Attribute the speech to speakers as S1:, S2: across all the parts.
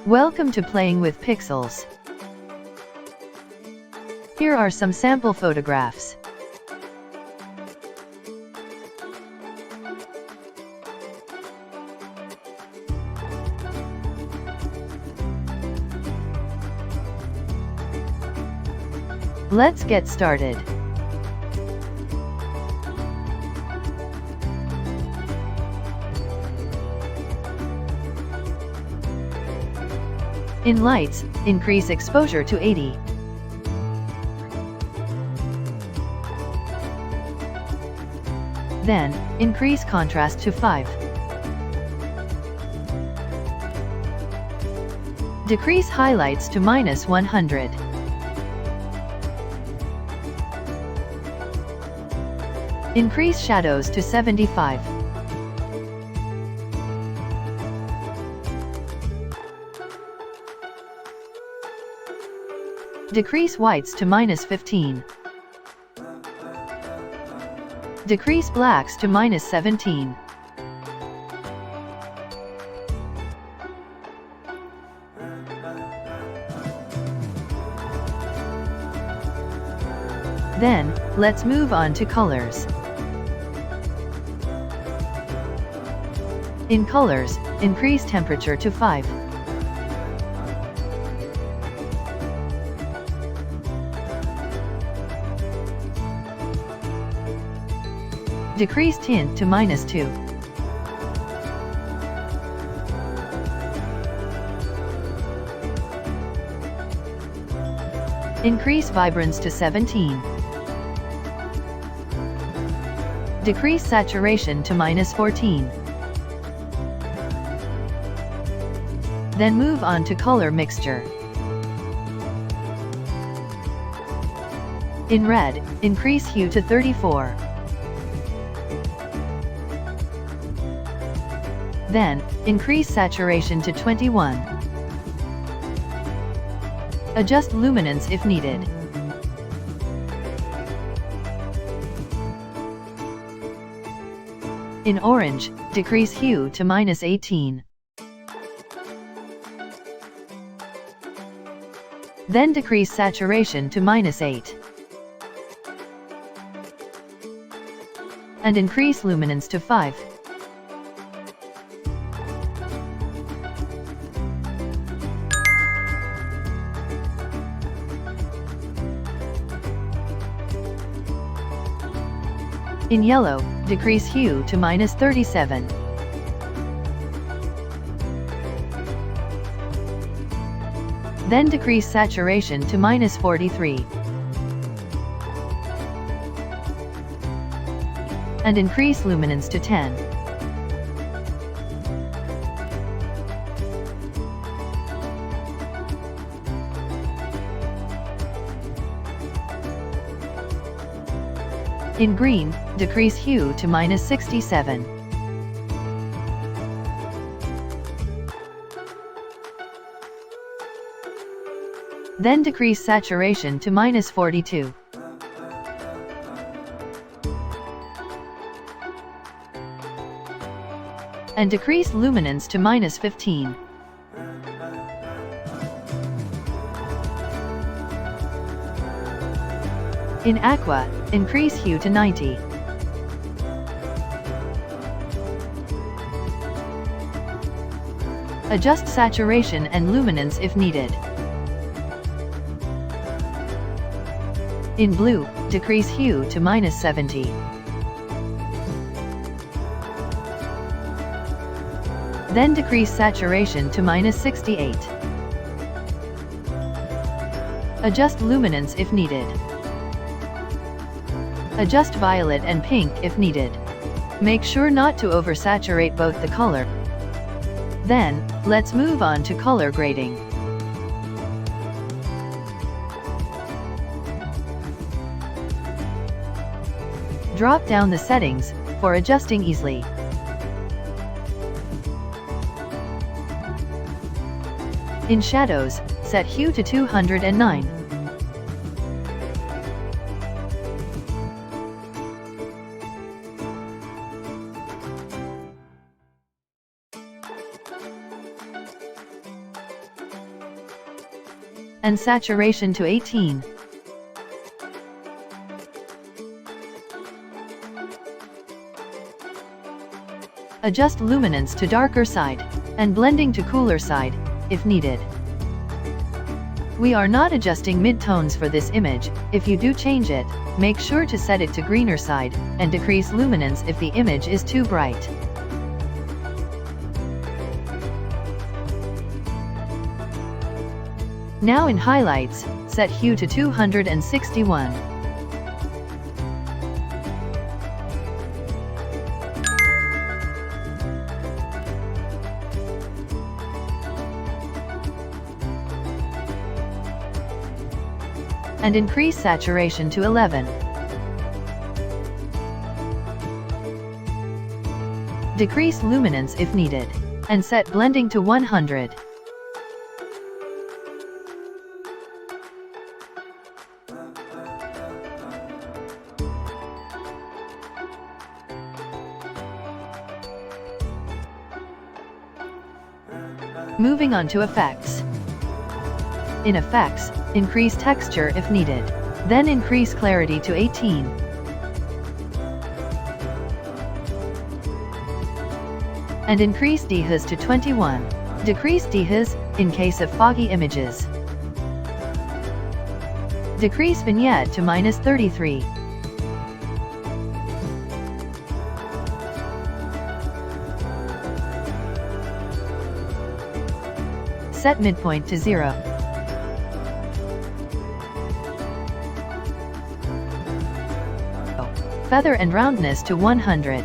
S1: Welcome to Playing with Pixels. Here are some sample photographs. Let's get started. In lights, increase exposure to 80. Then, increase contrast to 5. Decrease highlights to -100. Increase shadows to 75. Decrease whites to -15. Decrease blacks to -17. Then, let's move on to colors. In colors, increase temperature to 5. Decrease tint to -2. Increase vibrance to 17. Decrease saturation to -14. Then move on to color mixture. In red, increase hue to 34. Then, increase saturation to 21. Adjust luminance if needed. In orange, decrease hue to -18. Then decrease saturation to -8. And increase luminance to 5. In yellow, decrease hue to -37. Then decrease saturation to -43. And increase luminance to 10. In green, decrease hue to -67. Then decrease saturation to -42. And decrease luminance to -15. In aqua, increase hue to 90. Adjust saturation and luminance if needed. In blue, decrease hue to -70. Then decrease saturation to -68. Adjust luminance if needed. Adjust violet and pink if needed. Make sure not to oversaturate both the color. Then, let's move on to color grading. Drop down the settings for adjusting easily. In shadows, set hue to 209. and saturation to 18. Adjust luminance to darker side, and blending to cooler side, if needed. We are not adjusting midtones for this image. If you do change it, make sure to set it to greener side, and decrease luminance if the image is too bright. Now in highlights, set hue to 261. And increase saturation to 11. Decrease luminance if needed, and set blending to 100. Moving on to effects. In effects, increase texture if needed. Then increase clarity to 18. And increase dehaze to 21. Decrease dehaze, in case of foggy images. Decrease vignette to -33. Set midpoint to 0. Feather and roundness to 100.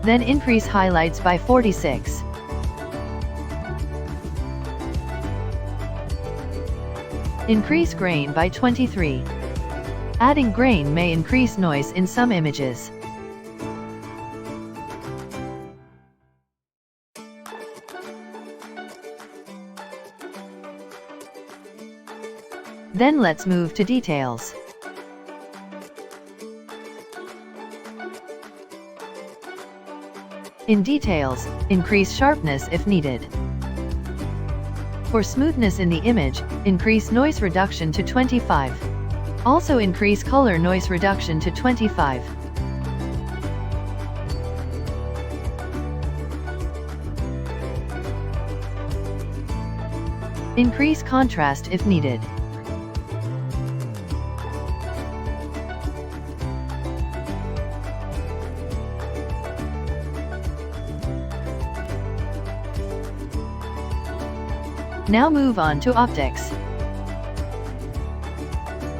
S1: Then increase highlights by 46. Increase grain by 23. Adding grain may increase noise in some images. Then let's move to details. In details, increase sharpness if needed. For smoothness in the image, increase noise reduction to 25. Also increase color noise reduction to 25. Increase contrast if needed. Now move on to optics.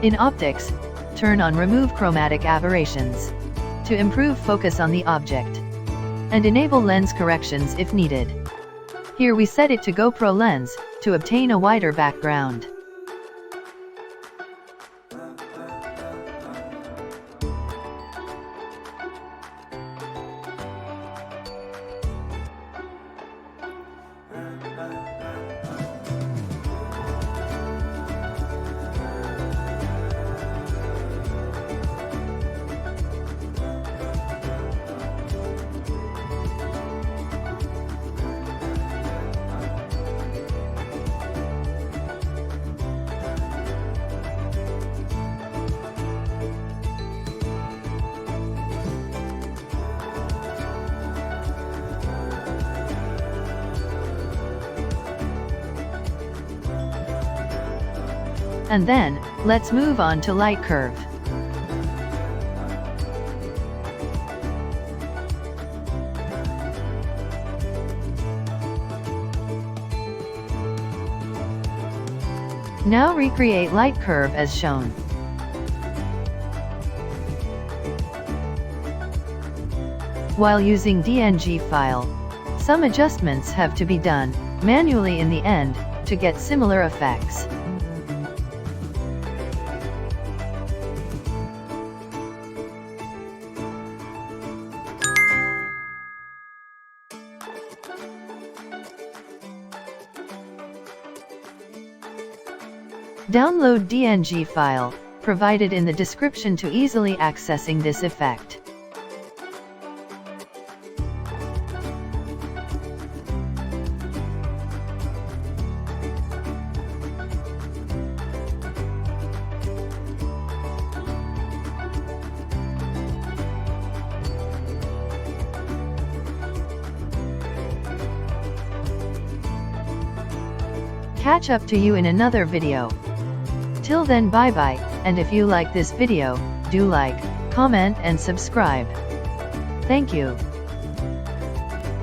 S1: In optics, turn on Remove Chromatic Aberrations to improve focus on the object, and enable lens corrections if needed. Here we set it to GoPro lens, to obtain a wider background. And then, let's move on to light curve. Now recreate light curve as shown. While using DNG file, some adjustments have to be done manually in the end to get similar effects. Download DNG file, provided in the description to easily accessing this effect. Catch up to you in another video. Till then, bye bye, and if you like this video, do like, comment and subscribe. Thank you.